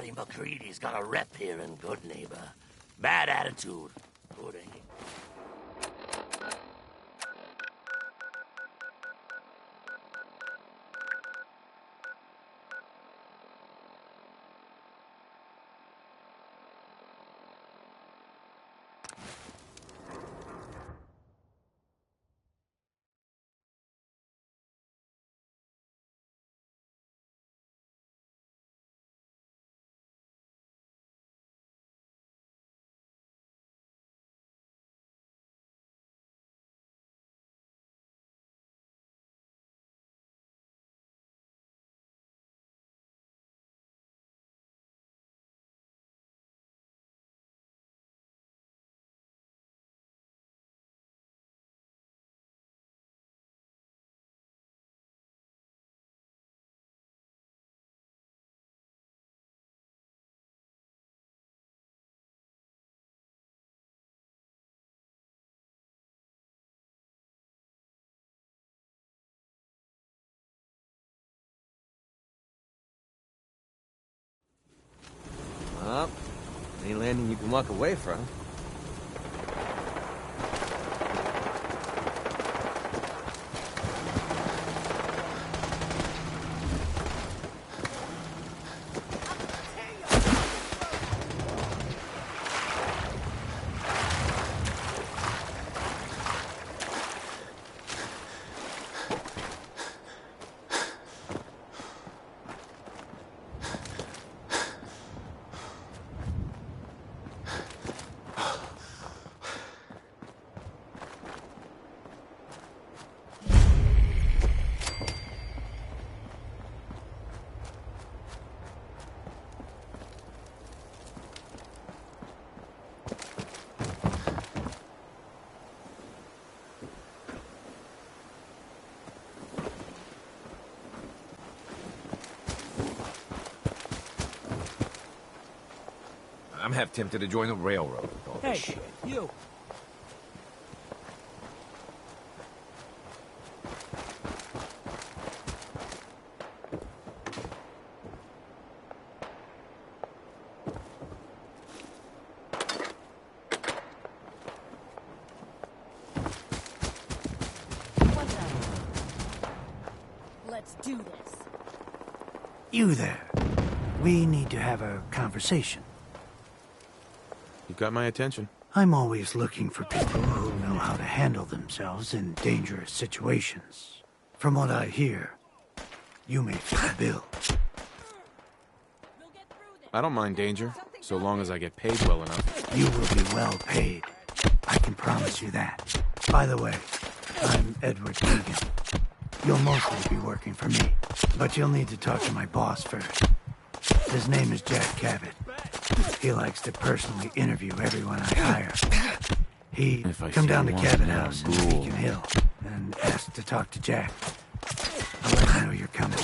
Everybody McCready's got a rep here in Good Neighbor. Bad attitude. Good aim. Well, any landing you can walk away from. I'm half tempted to join the railroad with all this shit. You. Let's do this. You there. We need to have a conversation. You got my attention. I'm always looking for people who know how to handle themselves in dangerous situations. From what I hear, you may fit the bill. I don't mind danger, so long as I get paid well enough. You will be well paid. I can promise you that. By the way, I'm Edward Keegan. You'll mostly be working for me, but you'll need to talk to my boss first. His name is Jack Cabot. He likes to personally interview everyone I hire. Come down to Cabot House in Beacon Hill and ask to talk to Jack. I'll let you know you're coming.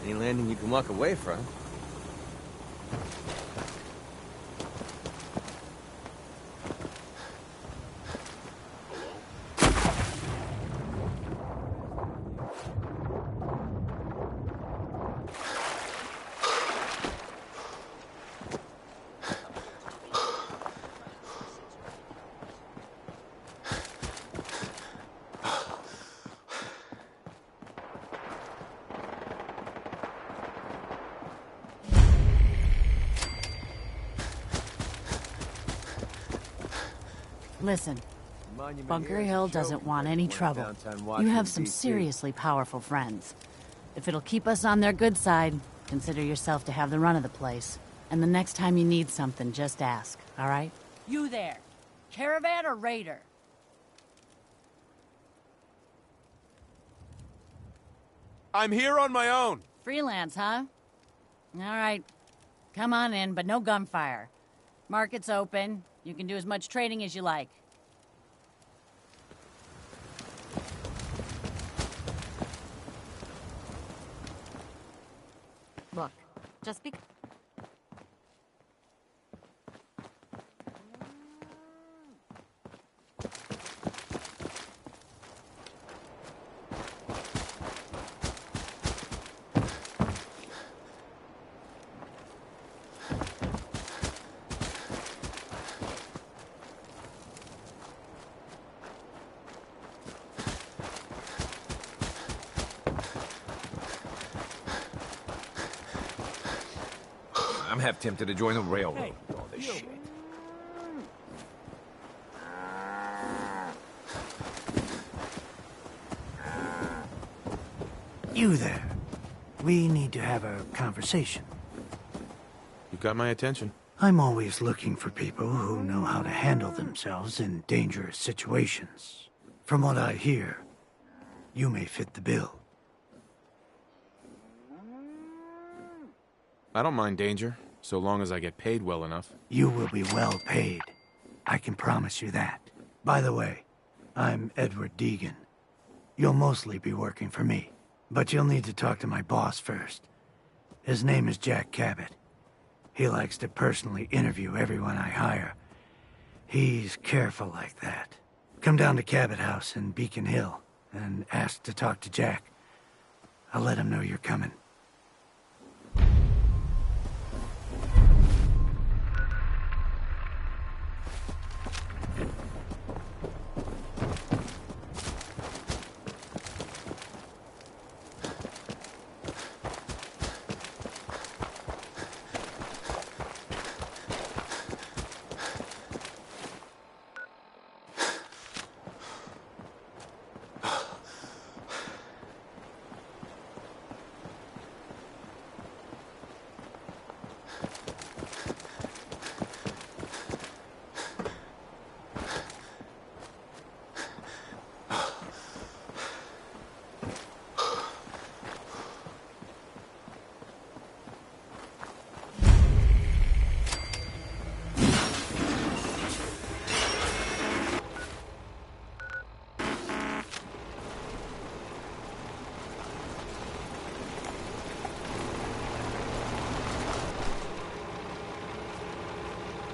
Any landing you can walk away from. Listen, Bunker Hill doesn't want any trouble. You have some seriously powerful friends. If it'll keep us on their good side, consider yourself to have the run of the place. And the next time you need something, just ask, all right? You there. Caravan or Raider? I'm here on my own. Freelance, huh? All right. Come on in, but no gunfire. Market's open. You can do as much trading as you like. Look, just because... I'm half tempted to join the railroad with all this shit. You there. We need to have a conversation. You got my attention. I'm always looking for people who know how to handle themselves in dangerous situations. From what I hear, you may fit the bill. I don't mind danger, so long as I get paid well enough. You will be well paid. I can promise you that. By the way, I'm Edward Deegan. You'll mostly be working for me, but you'll need to talk to my boss first. His name is Jack Cabot. He likes to personally interview everyone I hire. He's careful like that. Come down to Cabot House in Beacon Hill and ask to talk to Jack. I'll let him know you're coming.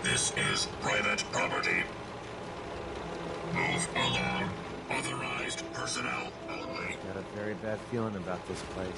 This is private property. Move along. Authorized personnel only. Got a very bad feeling about this place.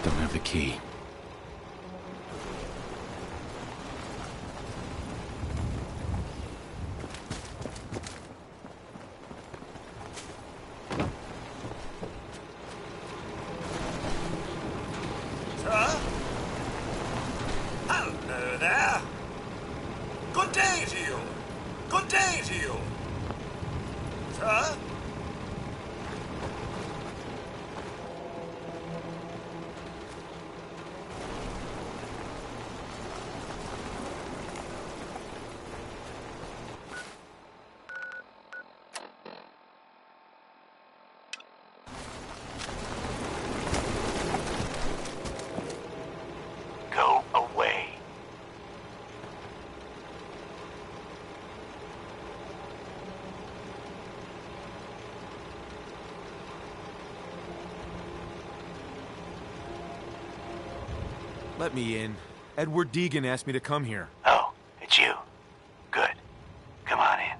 Don't have the key. Sir? Hello there. Good day to you. Good day to you. Sir? Let me in. Edward Deegan asked me to come here. Oh, it's you. Good. Come on in.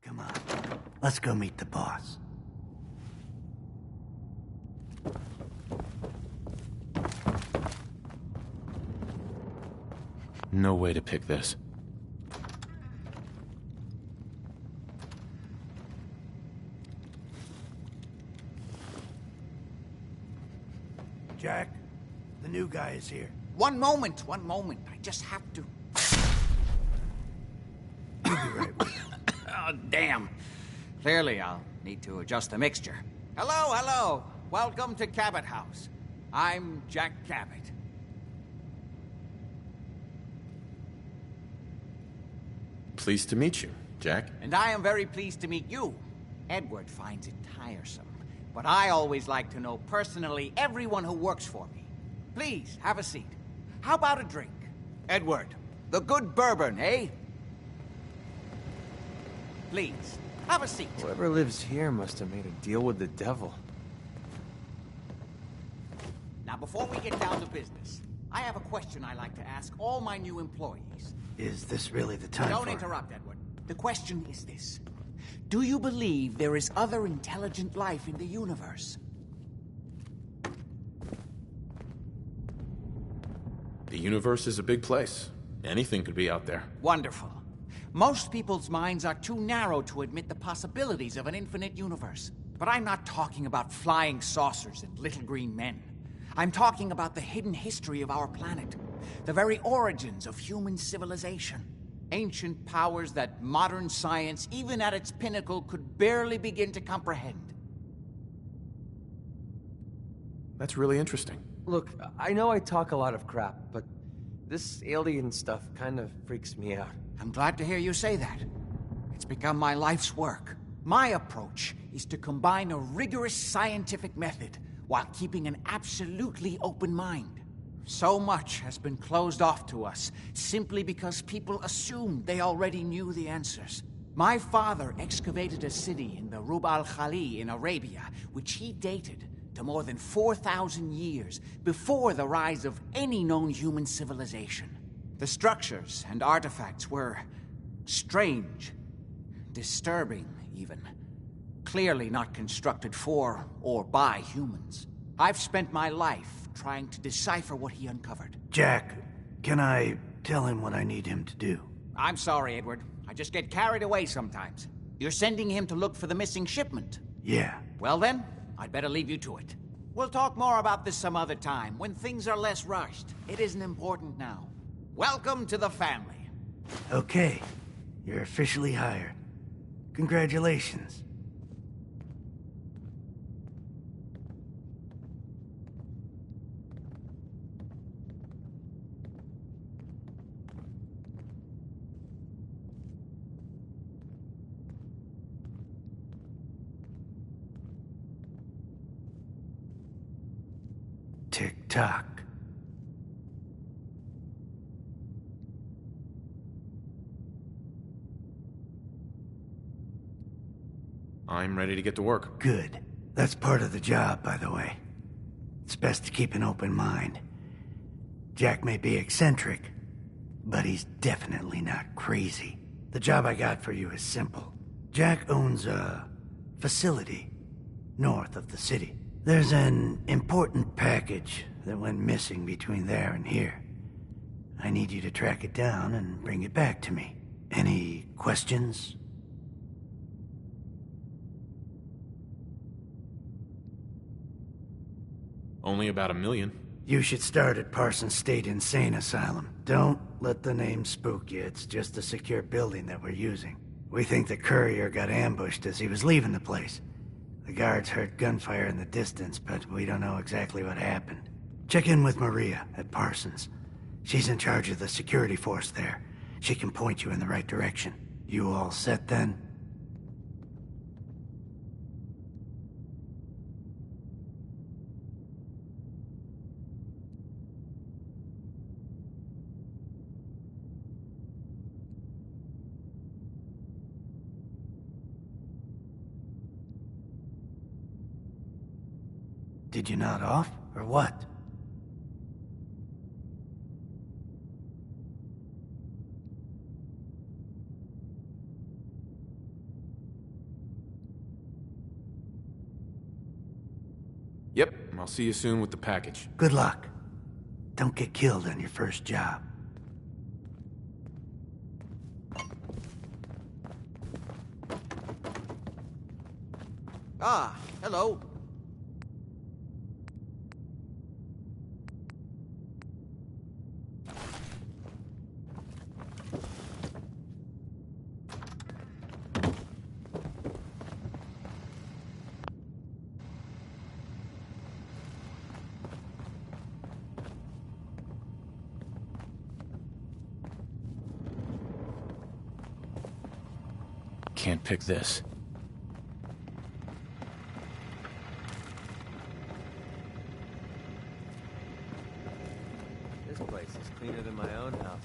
Come on. Let's go meet the boss. No way to pick this. Jack, the new guy is here. One moment. I just have to... You'll be right with you. Oh, damn. Clearly, I'll need to adjust the mixture. Hello. Welcome to Cabot House. I'm Jack Cabot. Pleased to meet you, Jack. And I am very pleased to meet you. Edward finds it tiresome, but I always like to know personally everyone who works for me. Please, have a seat. How about a drink? Edward, the good bourbon, eh? Please, have a seat. Whoever lives here must have made a deal with the devil. Now, before we get down to business, I have a question I like to ask all my new employees. Is this really the time Don't for it? interrupt, Edward. The question is this. Do you believe there is other intelligent life in the universe? The universe is a big place. Anything could be out there. Wonderful. Most people's minds are too narrow to admit the possibilities of an infinite universe. But I'm not talking about flying saucers and little green men. I'm talking about the hidden history of our planet. The very origins of human civilization. Ancient powers that modern science, even at its pinnacle, could barely begin to comprehend. That's really interesting. Look, I know I talk a lot of crap, but this alien stuff kind of freaks me out. I'm glad to hear you say that. It's become my life's work. My approach is to combine a rigorous scientific method while keeping an absolutely open mind. So much has been closed off to us simply because people assumed they already knew the answers. My father excavated a city in the Rub al-Khali in Arabia, which he dated to more than 4,000 years before the rise of any known human civilization. The structures and artifacts were strange, disturbing even. Clearly not constructed for or by humans. I've spent my life trying to decipher what he uncovered. Jack, can I tell him what I need him to do? I'm sorry, Edward. I just get carried away sometimes. You're sending him to look for the missing shipment? Yeah. Well then, I'd better leave you to it. We'll talk more about this some other time, when things are less rushed. It isn't important now. Welcome to the family. Okay. You're officially hired. Congratulations. Tick-tock. I'm ready to get to work. Good. That's part of the job, by the way. It's best to keep an open mind. Jack may be eccentric, but he's definitely not crazy. The job I got for you is simple. Jack owns a facility north of the city. There's an important package that went missing between there and here. I need you to track it down and bring it back to me. Any questions? Only about 1 million. You should start at Parsons State Insane Asylum. Don't let the name spook you. It's just a secure building that we're using. We think the courier got ambushed as he was leaving the place. The guards heard gunfire in the distance, but we don't know exactly what happened. Check in with Maria at Parsons. She's in charge of the security force there. She can point you in the right direction. You all set then? Did you nod off, or what? Yep, I'll see you soon with the package. Good luck. Don't get killed on your first job. Ah, hello. Can't pick this. This place is cleaner than my own house.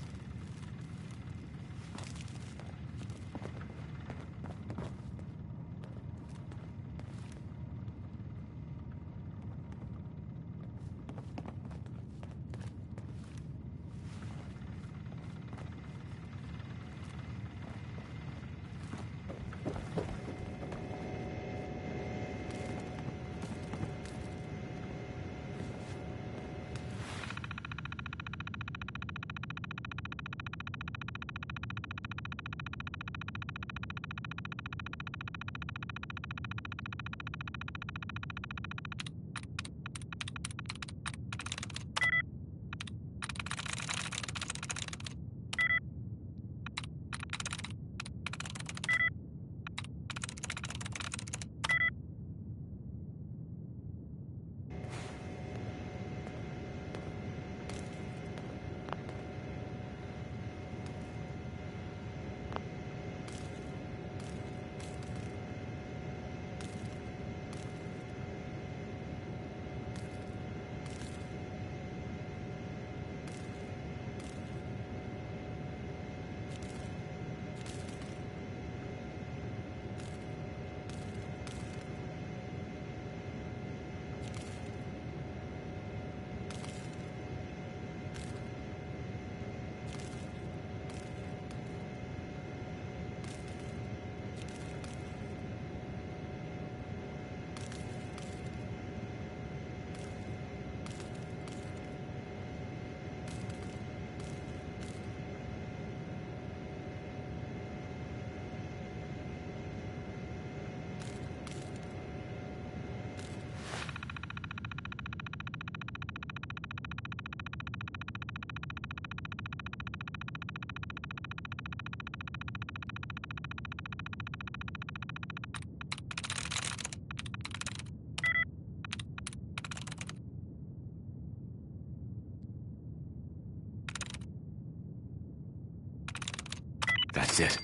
That's it.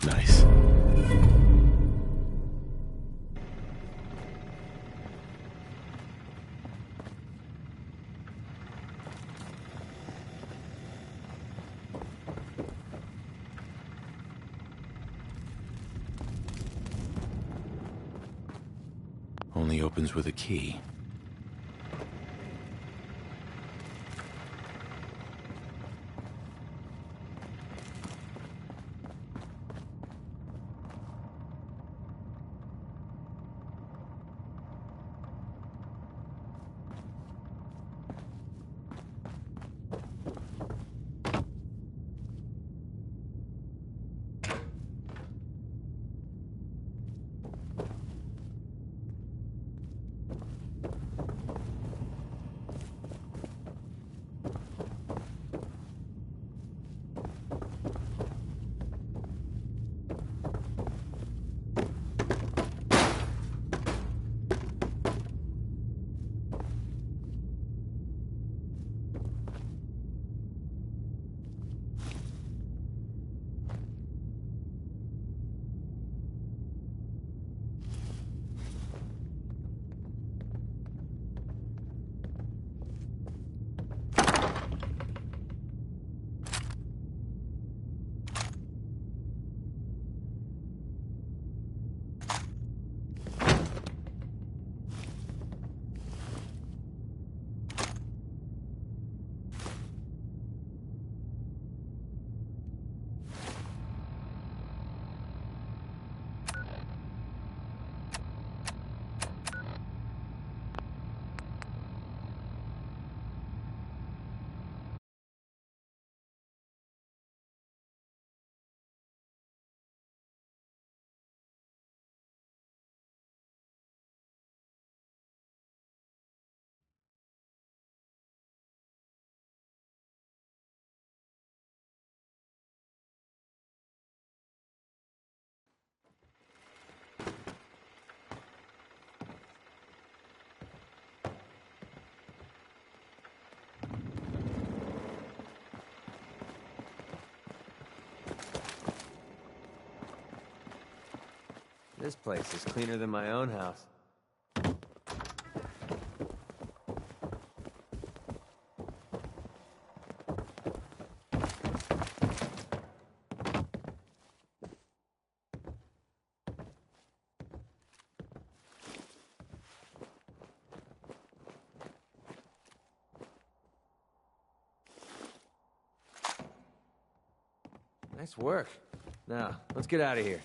Nice. Only opens with a key. This place is cleaner than my own house. Nice work. Now, let's get out of here.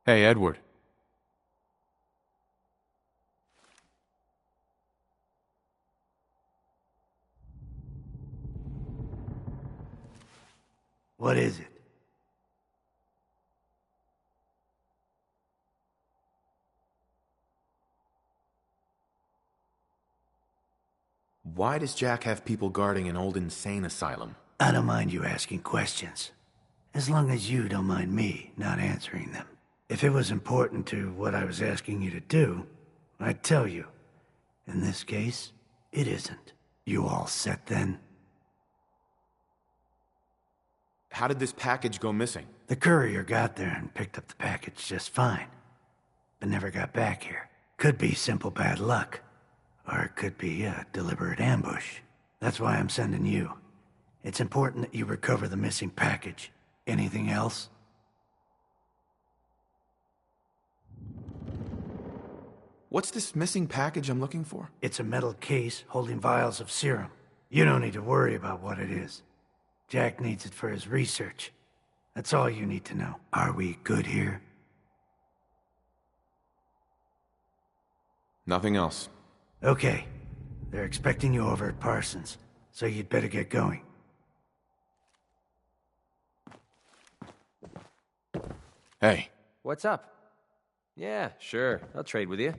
Hey, Edward. What is it? Why does Jack have people guarding an old insane asylum? I don't mind you asking questions. As long as you don't mind me not answering them. If it was important to what I was asking you to do, I'd tell you. In this case, it isn't. You all set then? How did this package go missing? The courier got there and picked up the package just fine, but never got back here. Could be simple bad luck, or it could be a deliberate ambush. That's why I'm sending you. It's important that you recover the missing package. Anything else? What's this missing package I'm looking for? It's a metal case holding vials of serum. You don't need to worry about what it is. Jack needs it for his research. That's all you need to know. Are we good here? Nothing else. Okay. They're expecting you over at Parsons, so you'd better get going. Hey. What's up? Yeah, sure. I'll trade with you.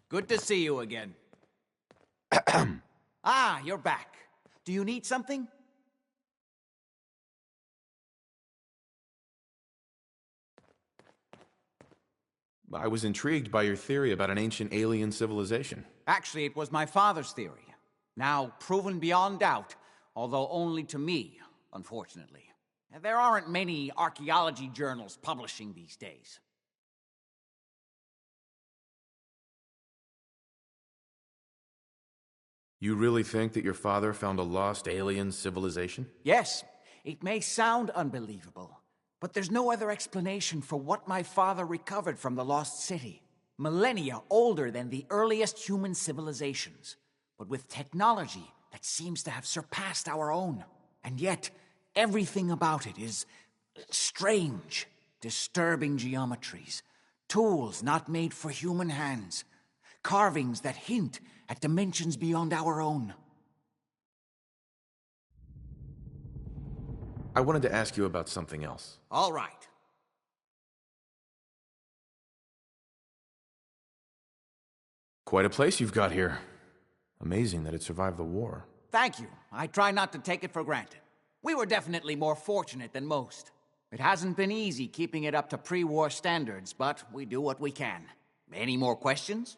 Good to see you again. Ah, you're back. Do you need something? I was intrigued by your theory about an ancient alien civilization. Actually, it was my father's theory. Now proven beyond doubt, although only to me, unfortunately. There aren't many archaeology journals publishing these days. You really think that your father found a lost alien civilization? Yes, it may sound unbelievable, but there's no other explanation for what my father recovered from the lost city. Millennia older than the earliest human civilizations, but with technology that seems to have surpassed our own. And yet, everything about it is strange, disturbing geometries, tools not made for human hands, carvings that hint at dimensions beyond our own. I wanted to ask you about something else. All right. Quite a place you've got here. Amazing that it survived the war. Thank you. I try not to take it for granted. We were definitely more fortunate than most. It hasn't been easy keeping it up to pre-war standards, but we do what we can. Any more questions?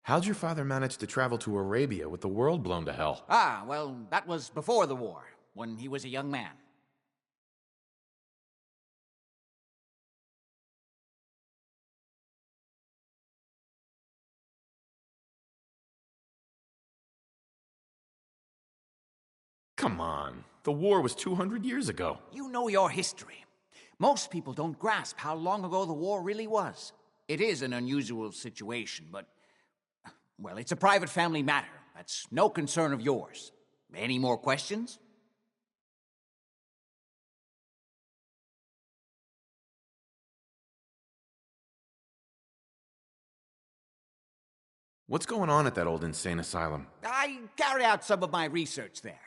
How'd your father manage to travel to Arabia with the world blown to hell? Ah, well, that was before the war, when he was a young man. Come on. The war was 200 years ago. You know your history. Most people don't grasp how long ago the war really was. It is an unusual situation, but, well, it's a private family matter. That's no concern of yours. Any more questions? What's going on at that old insane asylum? I carry out some of my research there.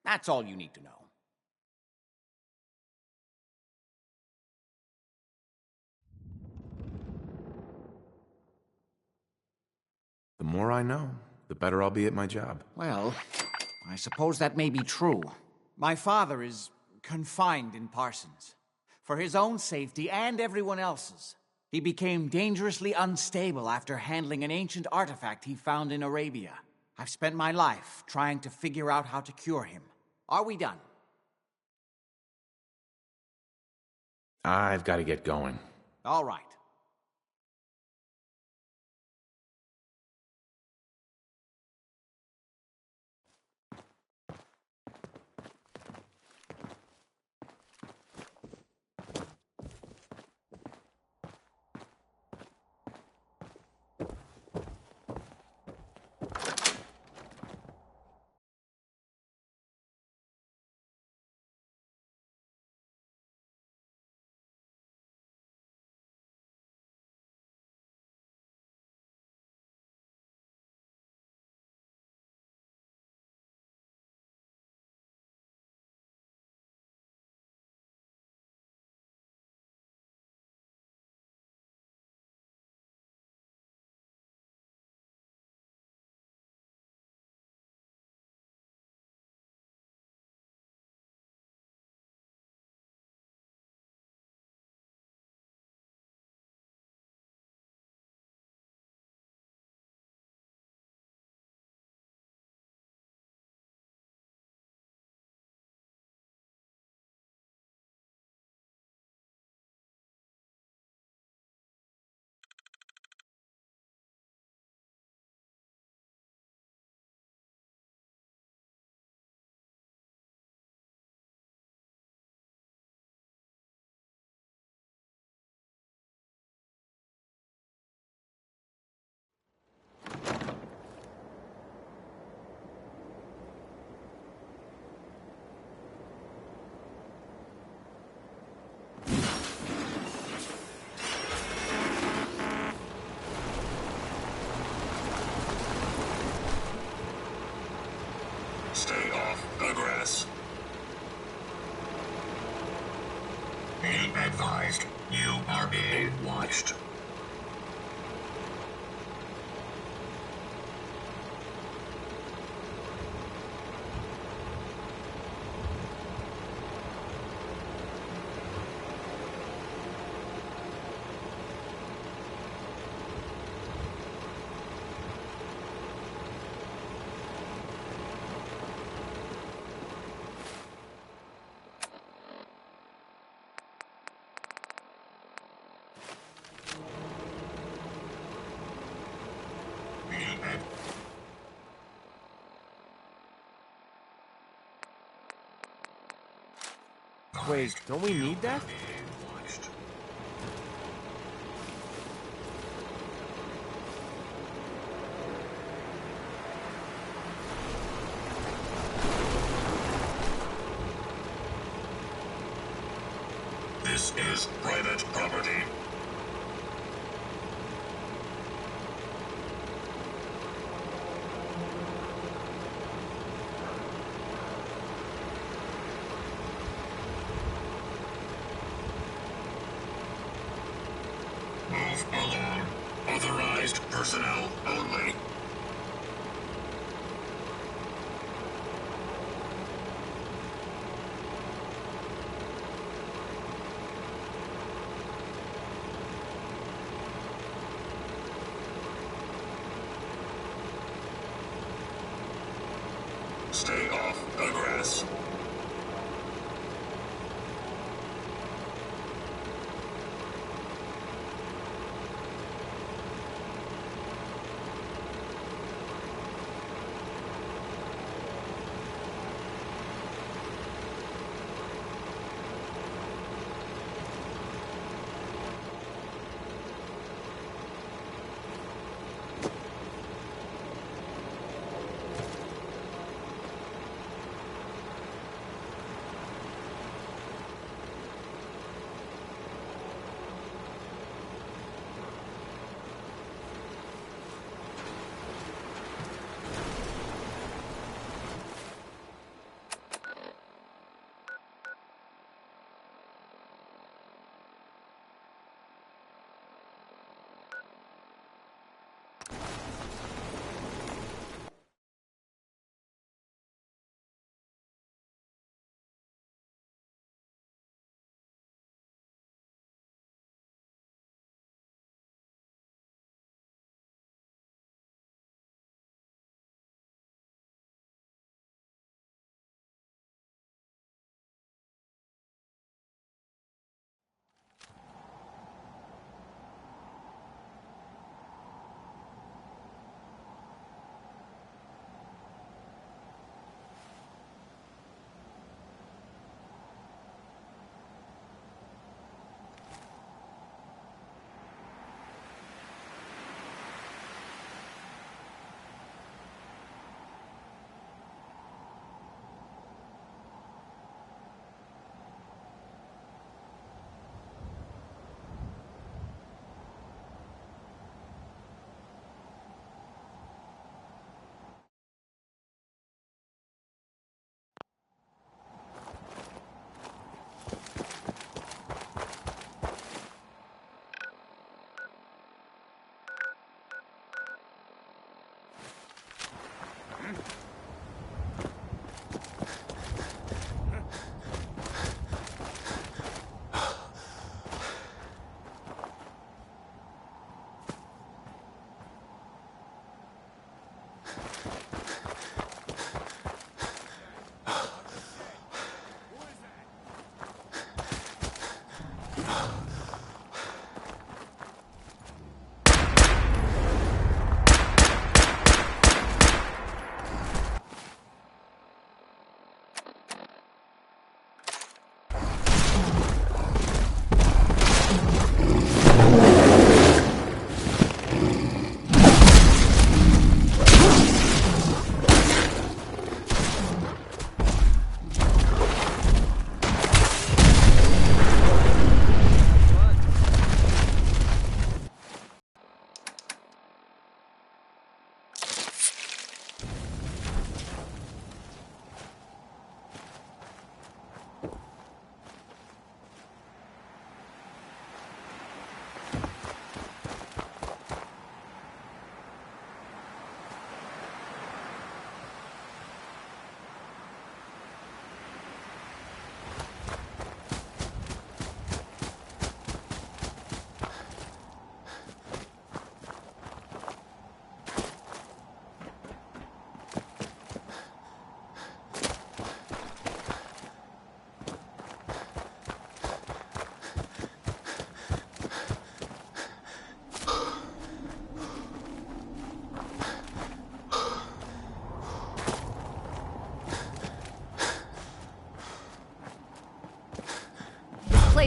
That's all you need to know. The more I know, the better I'll be at my job. Well, I suppose that may be true. My father is confined in Parsons. For his own safety and everyone else's. He became dangerously unstable after handling an ancient artifact he found in Arabia. I've spent my life trying to figure out how to cure him. Are we done? I've got to get going. All right. Stay off the grass. Be advised, you are being watched. Wait, don't we need that? This is private property. Move along. Authorized personnel only. Stay off the grass.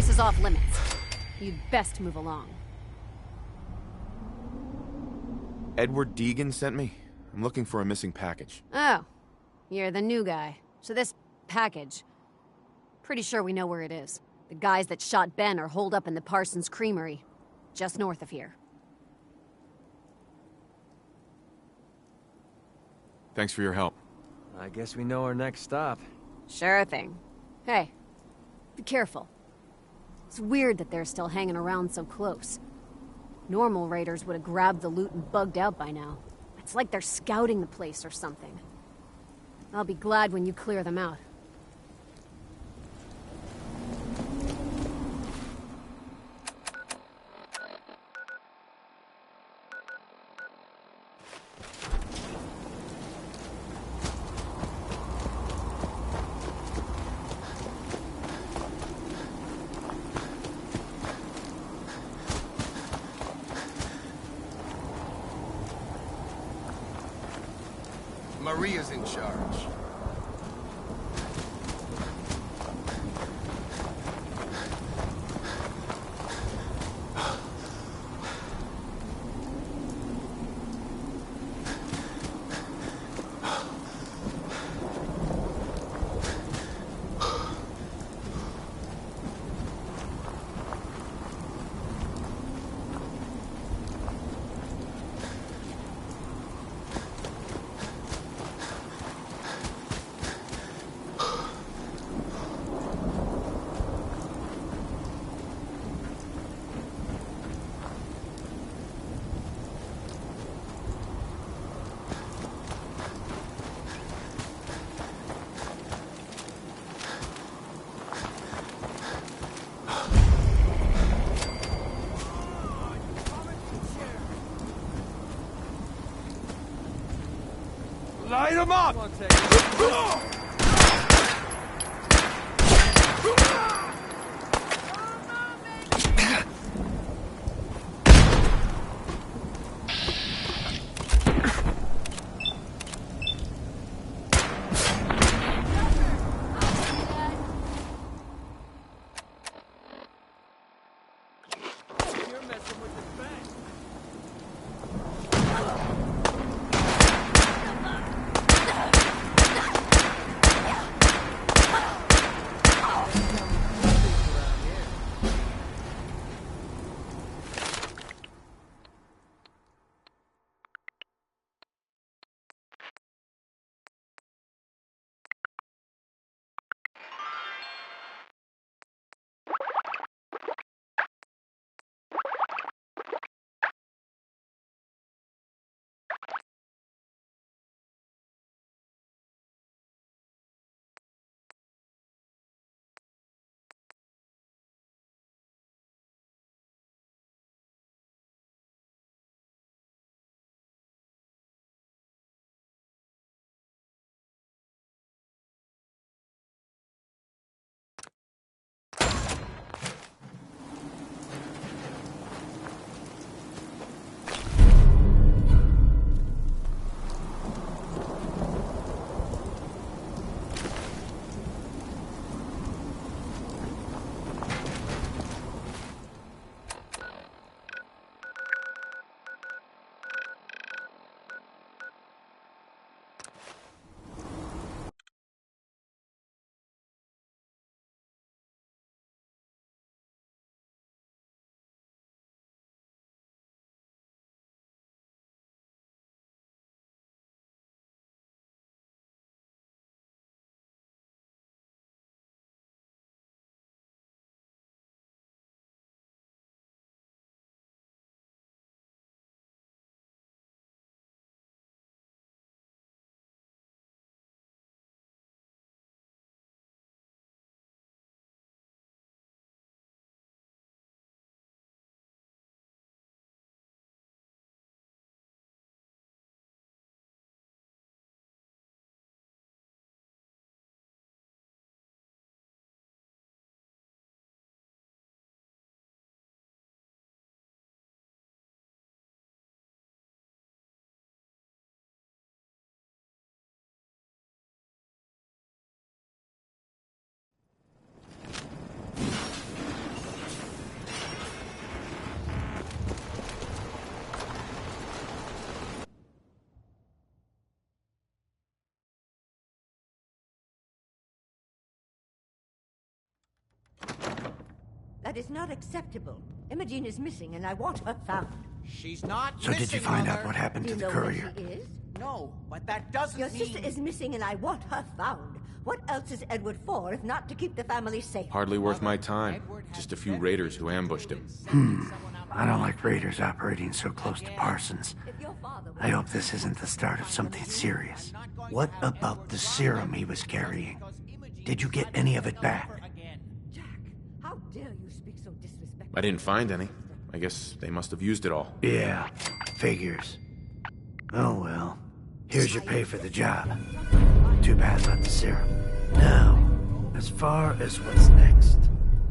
place is off limits. You'd best move along. Edward Deegan sent me. I'm looking for a missing package. Oh, you're the new guy. So this package... Pretty sure we know where it is. The guys that shot Ben are holed up in the Parsons Creamery, just north of here. Thanks for your help. I guess we know our next stop. Sure thing. Hey, be careful. It's weird that they're still hanging around so close. Normal raiders would have grabbed the loot and bugged out by now. It's like they're scouting the place or something. I'll be glad when you clear them out. Maria's in charge. Light him up! Come on, take it. That is not acceptable. Imogene is missing, and I want her found. She's not So missing, did you find Mother. out what happened Do to you the know where courier? she is? No, but that doesn't Your mean... sister is missing, and I want her found. What else is Edward for, if not to keep the family safe? Hardly worth my time. Just a few raiders who ambushed him. I don't like raiders operating so close to Parsons. I hope this isn't the start of something serious. What about the serum he was carrying? Did you get any of it back? Jack, how dare you speak so disrespectfully? I didn't find any. I guess they must have used it all. Yeah, figures. Oh well. Here's your pay for the job. Too bad about the serum. Now, as far as what's next.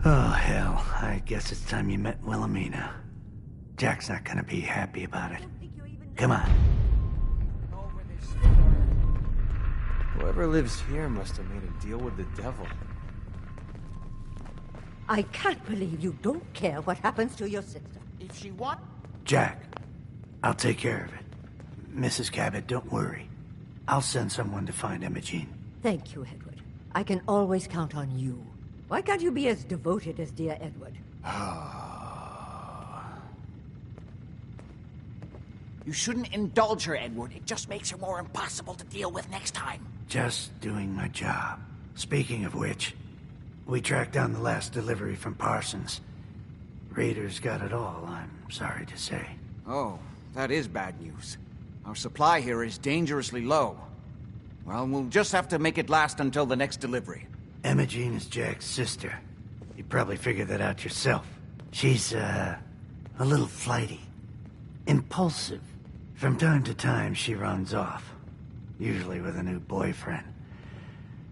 Oh hell, I guess it's time you met Wilhelmina. Jack's not gonna be happy about it. Come on. Whoever lives here must have made a deal with the devil. I can't believe you don't care what happens to your sister. If she wants... Jack, I'll take care of it. Mrs. Cabot, don't worry. I'll send someone to find Imogene. Thank you, Edward. I can always count on you. Why can't you be as devoted as dear Edward? You shouldn't indulge her, Edward. It just makes her more impossible to deal with next time. Just doing my job. Speaking of which, we tracked down the last delivery from Parsons. Raiders got it all, I'm sorry to say. Oh, that is bad news. Our supply here is dangerously low. Well, we'll just have to make it last until the next delivery. Imogene is Jack's sister. You probably figured that out yourself. She's, a little flighty. Impulsive. From time to time, she runs off. Usually with a new boyfriend.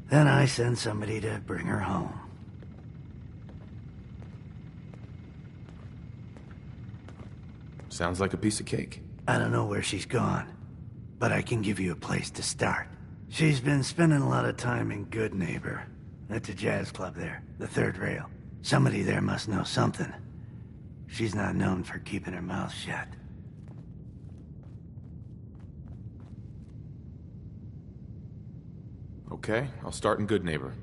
Then I send somebody to bring her home. Sounds like a piece of cake. I don't know where she's gone, but I can give you a place to start. She's been spending a lot of time in Good Neighbor, at the jazz club there, the third rail. Somebody there must know something. She's not known for keeping her mouth shut. Okay, I'll start in Good Neighbor.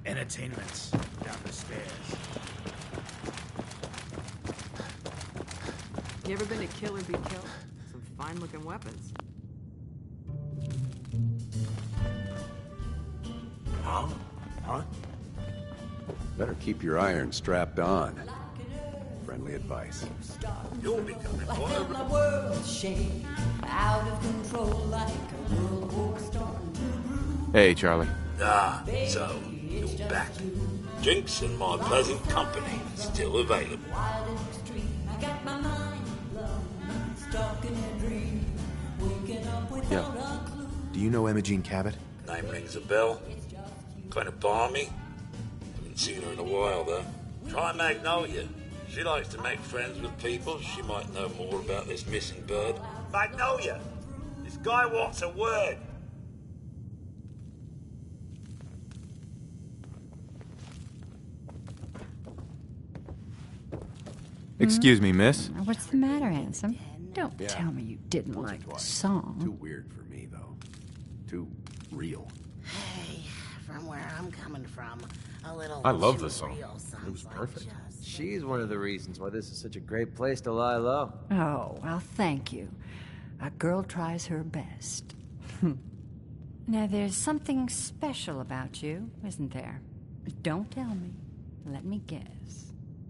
Entertainment's down the stairs. You ever been to Kill or Be Killed? Some fine-looking weapons. Huh? Huh? Better keep your iron strapped on. Friendly advice. You're becoming more of my world shake out of control like a world war starting to brew. Hey, Charlie. Ah, so, you're back. Drinks and my pleasant company still available. Wild and extreme, I got my mind blown, stuck in a dream, waking up without a clue. Do you know Imogene Cabot? Name rings a bell. Kind of balmy. Seen her in a while, though. Try Magnolia. She likes to make friends with people. She might know more about this missing bird. Magnolia! This guy wants a word. Excuse me, miss. What's the matter, handsome? Don't tell me you didn't like the song. Too weird for me, though. Too real. Hey, from where I'm coming from, a little I love too this song. real It was sounds perfect. Like just... She's one of the reasons why this is such a great place to lie low. Oh, well, thank you. A girl tries her best. Now, there's something special about you, isn't there? Don't tell me. Let me guess.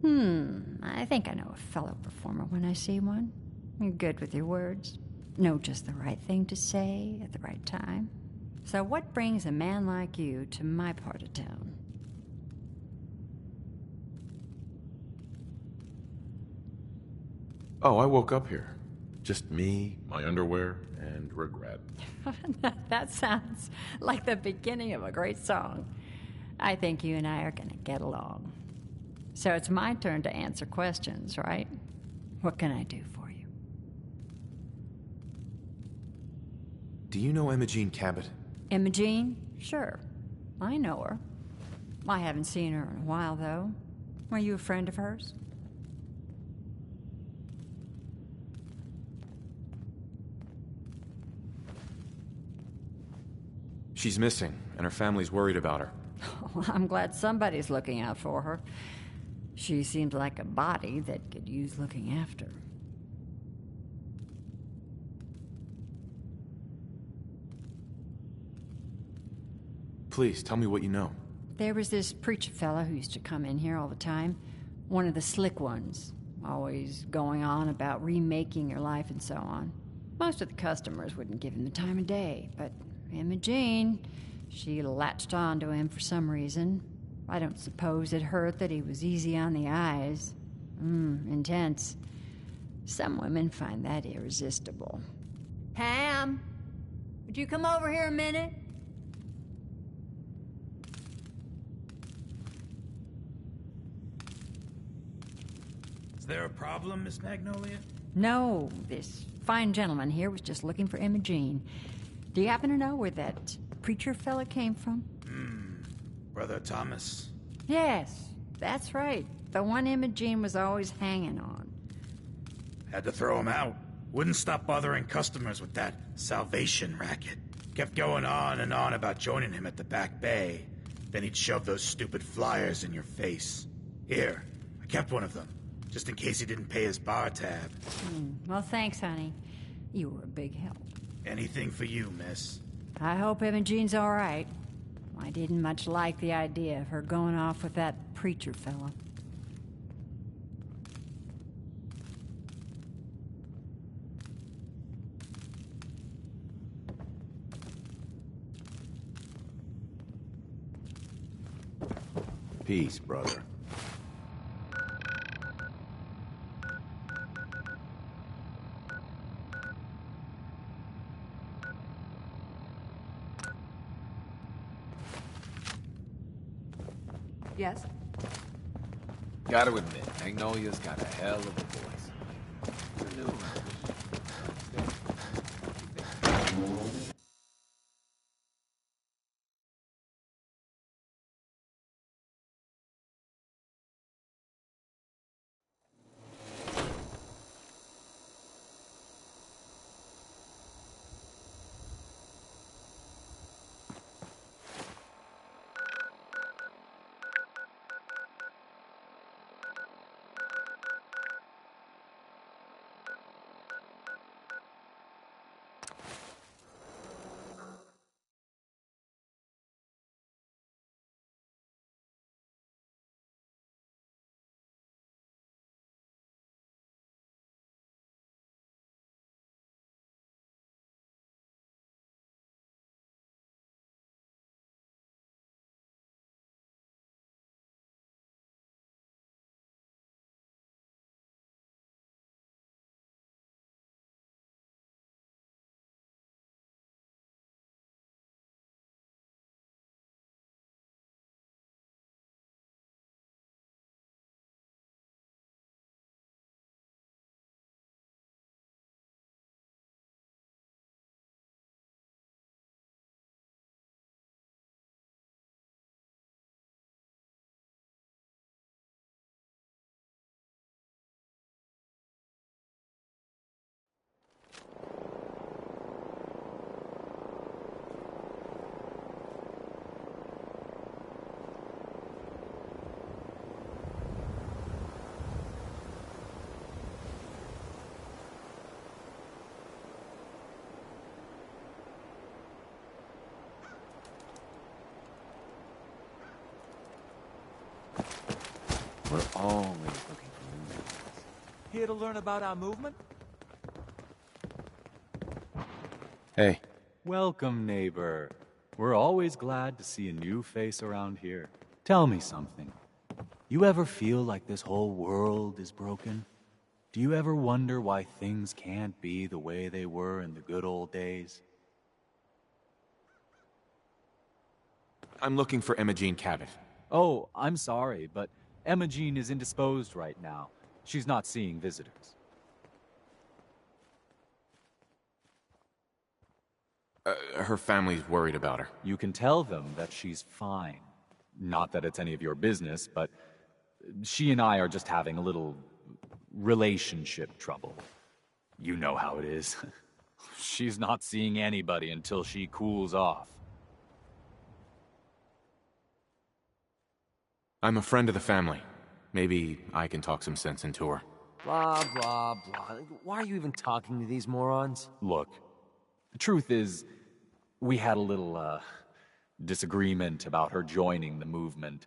I think I know a fellow performer when I see one. You're good with your words. Know just the right thing to say at the right time. So what brings a man like you to my part of town? Oh, I woke up here. Just me, my underwear, and regret. That sounds like the beginning of a great song. I think you and I are gonna get along. So it's my turn to answer questions, right? What can I do for you? Do you know Imogene Cabot? Imogene? Sure. I know her. I haven't seen her in a while, though. Are you a friend of hers? She's missing, and her family's worried about her. Well, I'm glad somebody's looking out for her. She seems like a body that could use looking after. Please, tell me what you know. There was this preacher fella who used to come in here all the time. One of the slick ones. Always going on about remaking your life and so on. Most of the customers wouldn't give him the time of day, but Imogene, she latched on to him for some reason. I don't suppose it hurt that he was easy on the eyes. Intense. Some women find that irresistible. Pam, would you come over here a minute? Is there a problem, Miss Magnolia? No, this fine gentleman here was just looking for Imogene. Do you happen to know where that preacher fella came from? Brother Thomas. Yes, that's right. The one Imogene was always hanging on. Had to throw him out. Wouldn't stop bothering customers with that salvation racket. Kept going on and on about joining him at the back bay. Then he'd shove those stupid flyers in your face. Here, I kept one of them, just in case he didn't pay his bar tab. Well, thanks, honey. You were a big help. Anything for you, miss. I hope Imogene's all right. I didn't much like the idea of her going off with that preacher fella. Peace, brother. Yes? Gotta admit, Magnolia's got a hell of a voice. We're always looking for new methods. Here to learn about our movement? Hey. Welcome, neighbor. We're always glad to see a new face around here. Tell me something. You ever feel like this whole world is broken? Do you ever wonder why things can't be the way they were in the good old days? I'm looking for Imogene Cabot. Oh, I'm sorry, but Imogene is indisposed right now. She's not seeing visitors. Her family's worried about her. You can tell them that she's fine. Not that it's any of your business, but she and I are just having a little relationship trouble. You know how it is. She's not seeing anybody until she cools off. I'm a friend of the family. Maybe I can talk some sense into her. Blah, blah, blah. Why are you even talking to these morons? Look, the truth is, we had a little, disagreement about her joining the movement.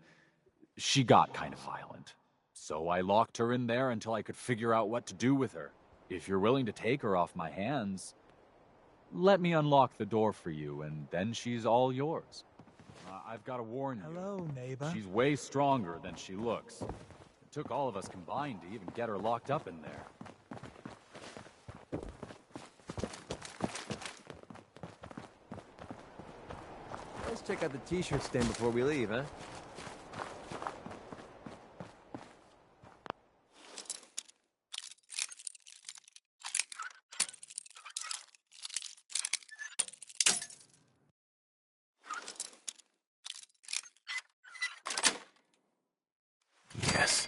She got kind of violent. So I locked her in there until I could figure out what to do with her. If you're willing to take her off my hands, let me unlock the door for you, and then she's all yours. I've got to warn you. Hello, neighbor. She's way stronger than she looks. It took all of us combined to even get her locked up in there. Let's check out the t-shirt stand before we leave, huh? Yes.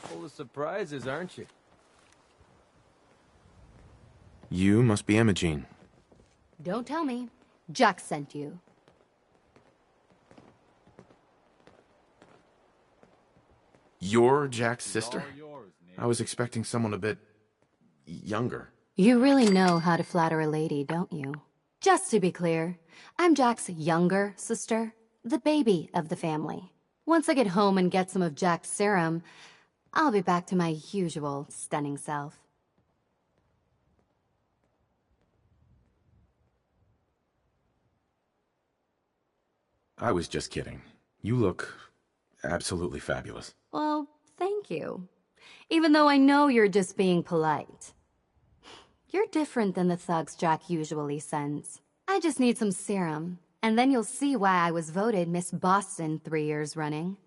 Full of surprises, aren't you? You must be Imogene. Don't tell me. Jack sent you. You're Jack's sister? I was expecting someone a bit younger. You really know how to flatter a lady, don't you? Just to be clear, I'm Jack's younger sister, the baby of the family. Once I get home and get some of Jack's serum, I'll be back to my usual stunning self. I was just kidding. You look absolutely fabulous. Well, thank you. Even though I know you're just being polite. You're different than the thugs Jack usually sends. I just need some serum, and then you'll see why I was voted Miss Boston 3 years running.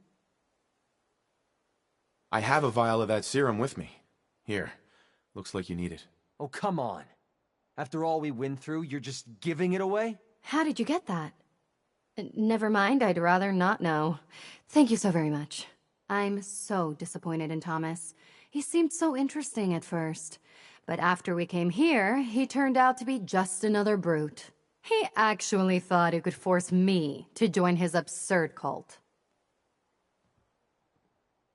I have a vial of that serum with me. Here. Looks like you need it. Oh, come on. After all we went through, you're just giving it away? How did you get that? Never mind, I'd rather not know. Thank you so very much. I'm so disappointed in Thomas. He seemed so interesting at first. But after we came here, he turned out to be just another brute. He actually thought he could force me to join his absurd cult.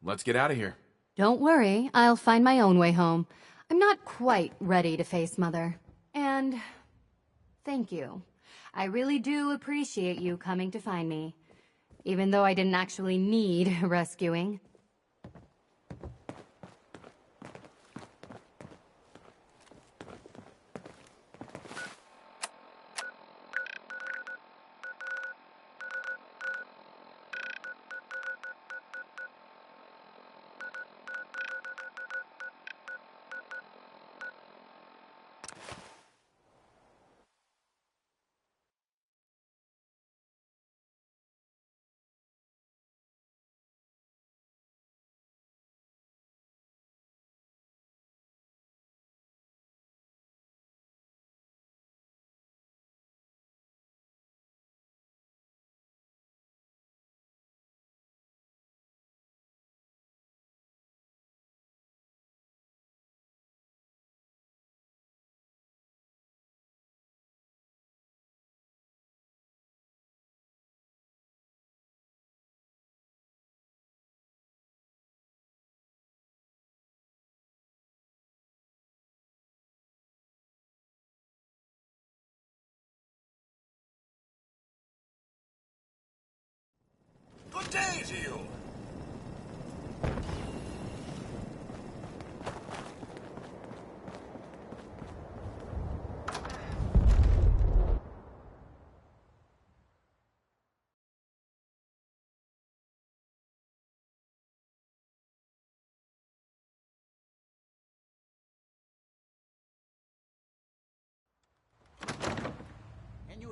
Let's get out of here. Don't worry, I'll find my own way home. I'm not quite ready to face Mother. And thank you. I really do appreciate you coming to find me, even though I didn't actually need rescuing. Good day to you.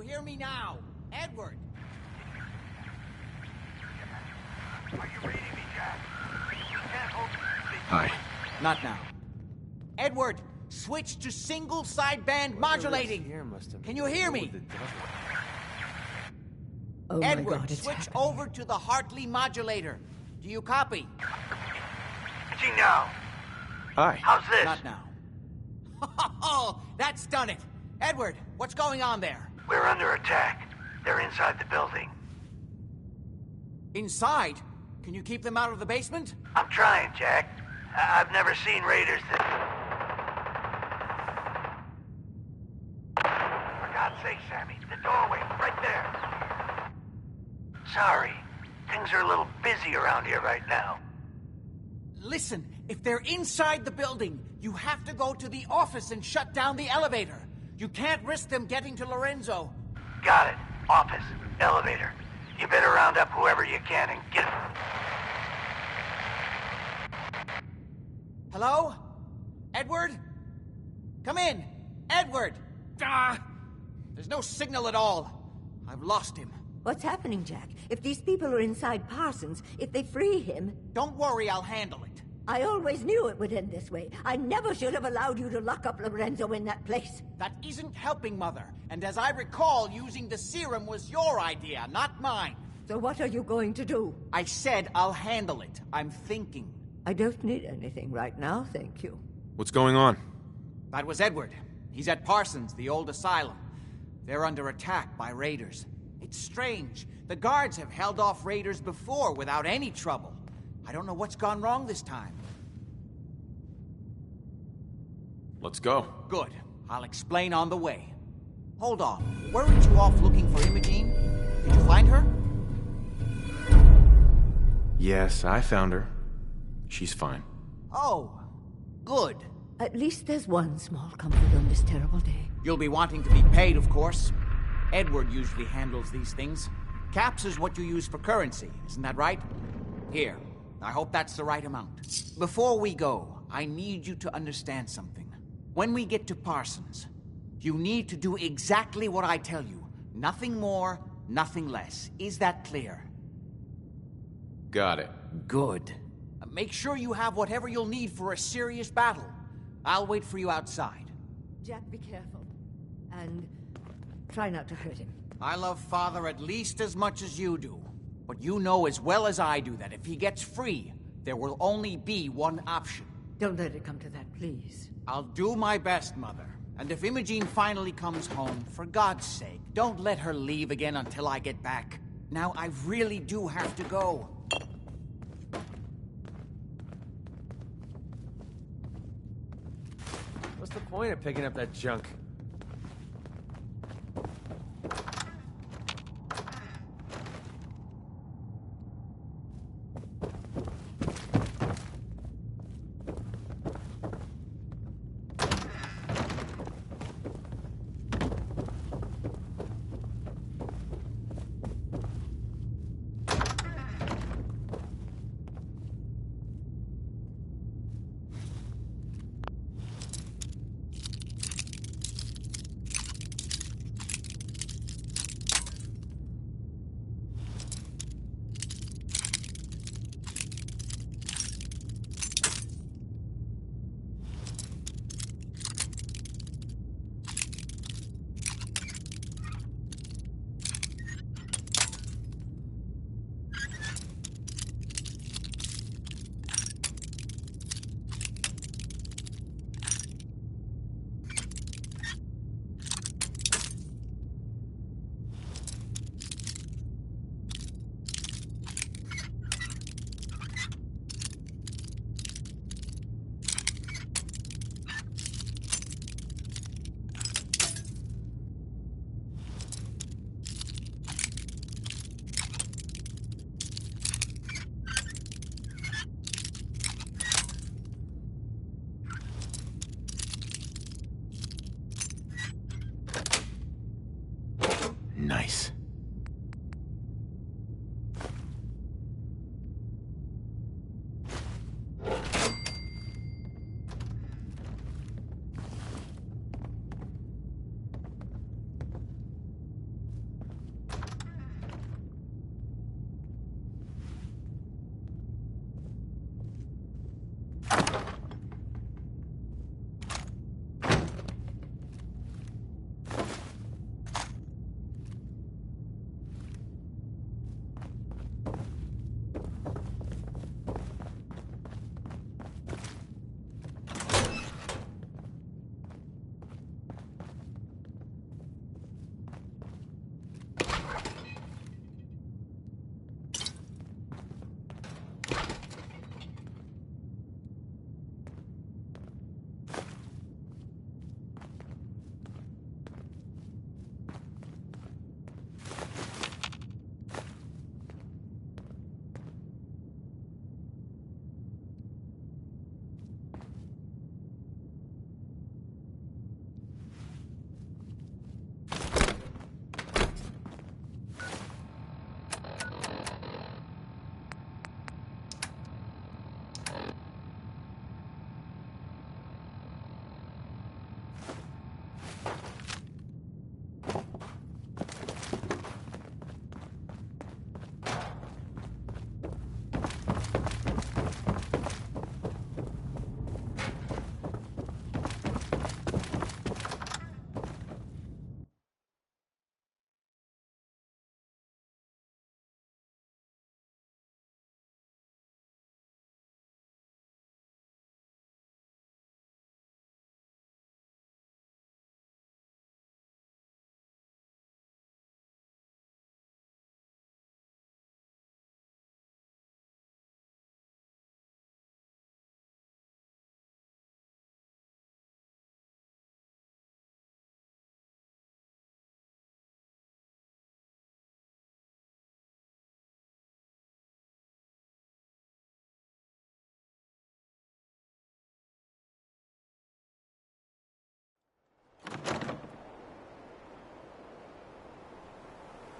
hear me now? Edward! Are you reading me, Jack? You can't hold me. Hi. Not now. Edward, switch to single sideband modulating. Can you hear me? Oh Edward, my God, it's switch happening. over to the Hartley modulator. Do you copy? Gee, now. Hi. How's this? Not now. Oh, that's done it. Edward, what's going on there? We're under attack. They're inside the building. Inside? Can you keep them out of the basement? I'm trying, Jack. I've never seen raiders that... For God's sake, Sammy, the doorway, right there. Sorry. Things are a little busy around here right now. Listen, if they're inside the building, you have to go to the office and shut down the elevator. You can't risk them getting to Lorenzo. Got it. Office. Elevator. You better round up whoever you can and get... Hello? Edward? Come in. Edward! Ah! There's no signal at all. I've lost him. What's happening, Jack? If these people are inside Parsons, if they free him... Don't worry, I'll handle it. I always knew it would end this way. I never should have allowed you to lock up Lorenzo in that place. That isn't helping, Mother. And as I recall, using the serum was your idea, not mine. So what are you going to do? I said I'll handle it. I'm thinking. I don't need anything right now, thank you. What's going on? That was Edward. He's at Parsons, the old asylum. They're under attack by raiders. It's strange. The guards have held off raiders before without any trouble. I don't know what's gone wrong this time. Let's go. Good. I'll explain on the way. Hold on. Weren't you off looking for Imogene? Did you find her? Yes, I found her. She's fine. Oh, good. At least there's one small comfort on this terrible day. You'll be wanting to be paid, of course. Edward usually handles these things. Caps is what you use for currency, isn't that right? Here, I hope that's the right amount. Before we go, I need you to understand something. When we get to Parsons, you need to do exactly what I tell you. Nothing more, nothing less. Is that clear? Got it. Good. Make sure you have whatever you'll need for a serious battle. I'll wait for you outside. Jack, be careful. And try not to hurt him. I love Father at least as much as you do. But you know as well as I do that if he gets free, there will only be one option. Don't let it come to that, please. I'll do my best, Mother. And if Imogene finally comes home, for God's sake, don't let her leave again until I get back. Now, I really do have to go. What's the point of picking up that junk?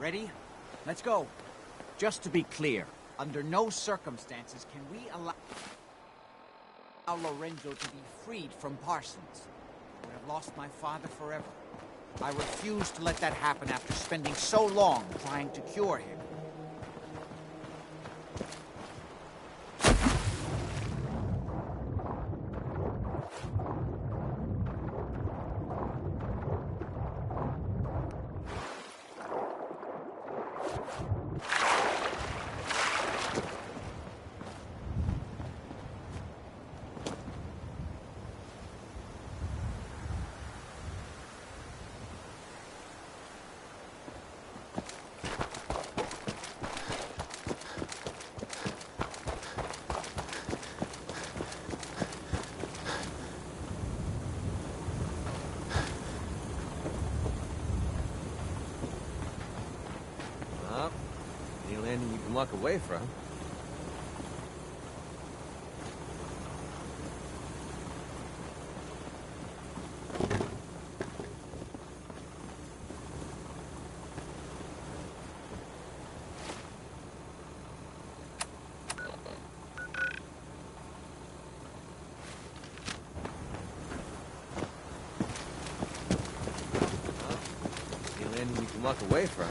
Ready? Let's go. Just to be clear, under no circumstances can we allow Lorenzo to be freed from Parsons. I would have lost my father forever. I refuse to let that happen after spending so long trying to cure him. Landing you can walk away from. Landing you can walk away from.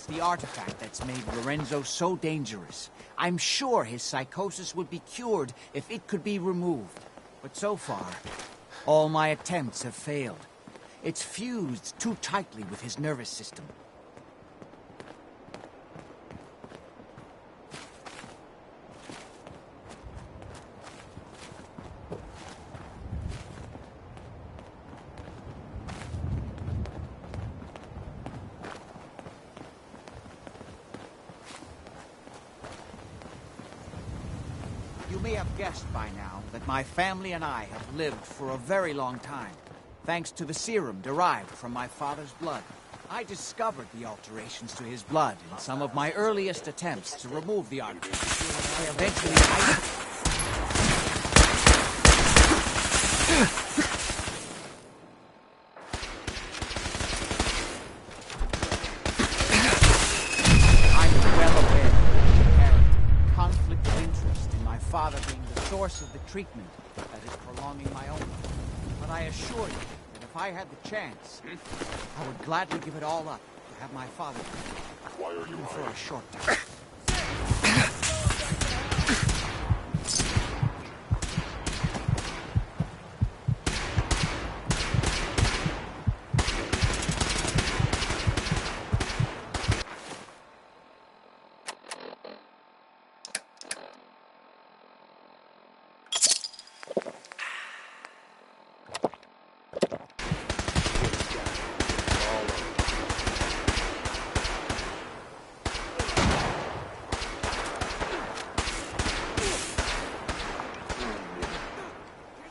The artifact that's made Lorenzo so dangerous. I'm sure his psychosis would be cured if it could be removed. But so far, all my attempts have failed. It's fused too tightly with his nervous system. You may have guessed by now that my family and I have lived for a very long time, thanks to the serum derived from my father's blood. I discovered the alterations to his blood in some of my earliest attempts to remove the artifact. I eventually... father being the source of the treatment that is prolonging my own life. But I assure you that if I had the chance, I would gladly give it all up to have my father even for a short time.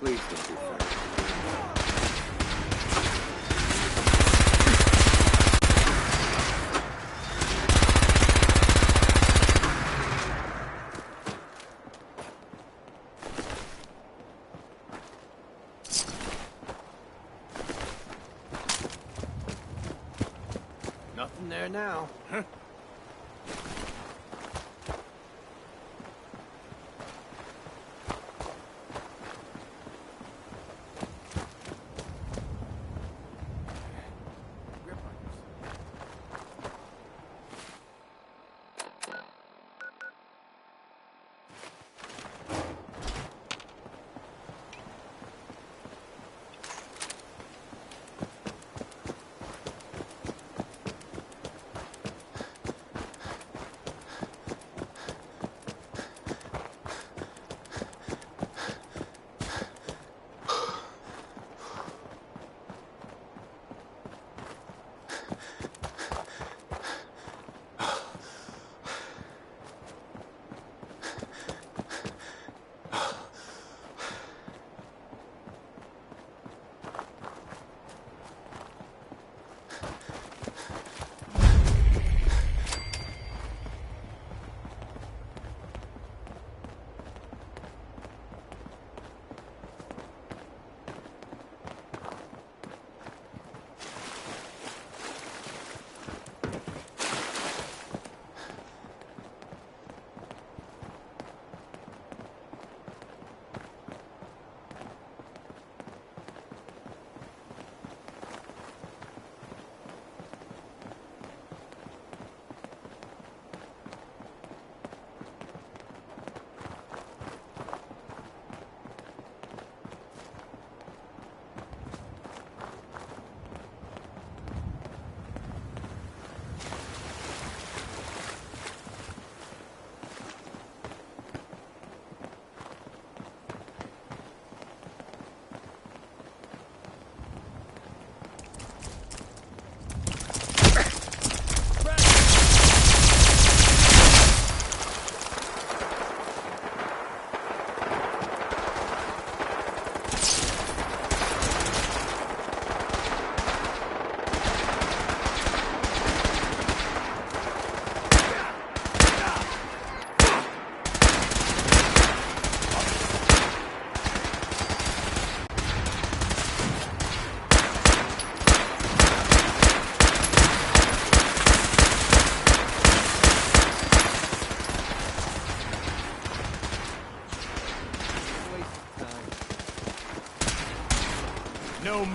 Please don't be afraid. Nothing there now. Huh?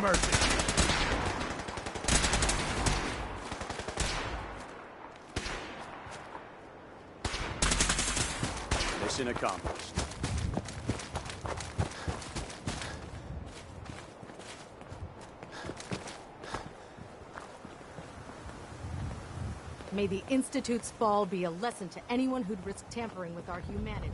mercy. Mission accomplished. May the Institute's fall be a lesson to anyone who'd risk tampering with our humanity.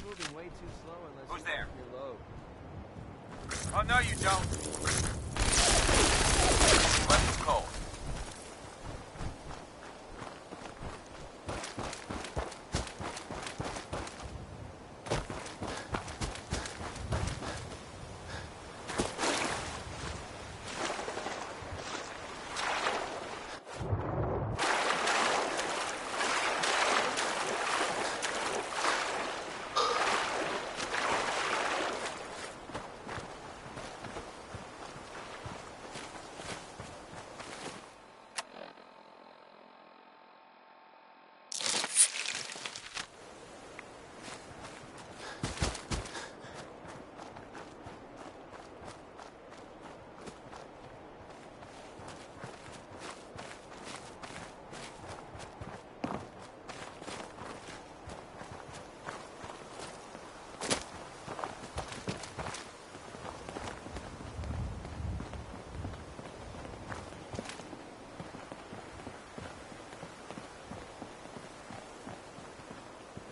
Moving way too slow unless Who's you there? Your load. Oh, no, you don't. Weapons cold.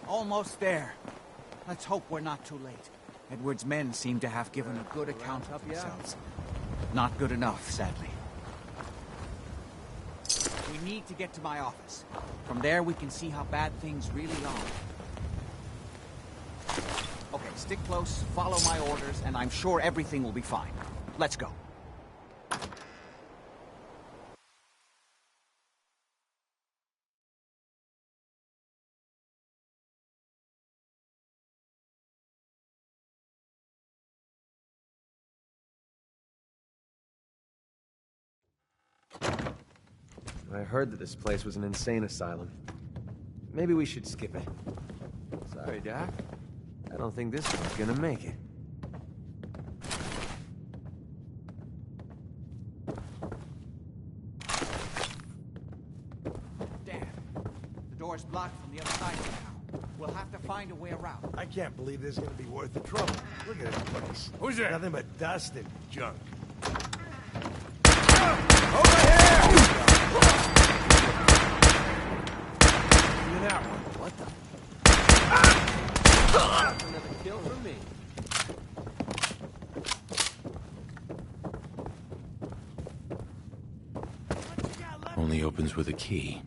Almost there. Let's hope we're not too late. Edward's men seem to have given a good account of themselves. Not good enough, sadly. We need to get to my office. From there, we can see how bad things really are. Okay, stick close, follow my orders, and I'm sure everything will be fine. Let's go. I heard that this place was an insane asylum. Maybe we should skip it. Sorry, Doc. I don't think this one's gonna make it. Damn. The door's blocked from the other side now. We'll have to find a way around. I can't believe this is gonna be worth the trouble. Look at this place. Who's there? Nothing but dust and junk. Over here! That one. What the? Another kill for me. Only opens with a key.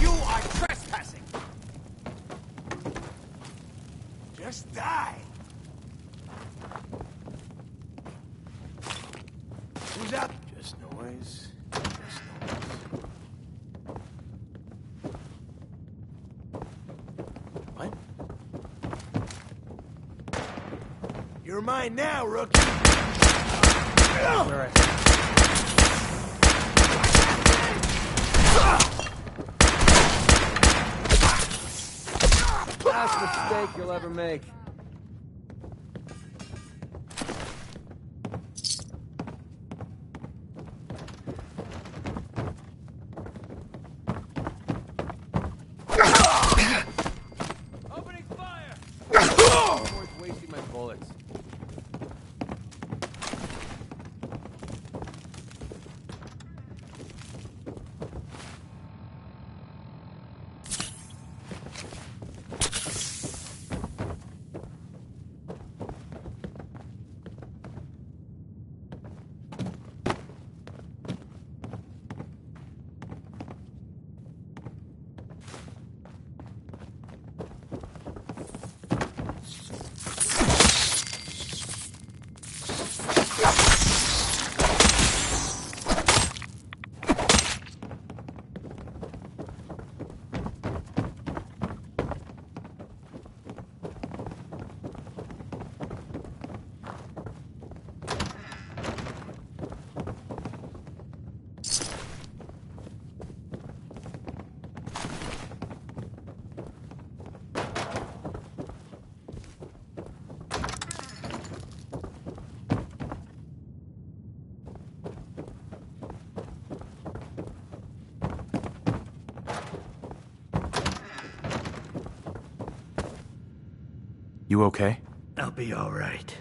You are trespassing! Just die! Who's up? Just noise. Just noise. What? You're mine now, rookie! All right. Last mistake you'll ever make. Opening fire! Not worth wasting my bullets. You okay? I'll be all right.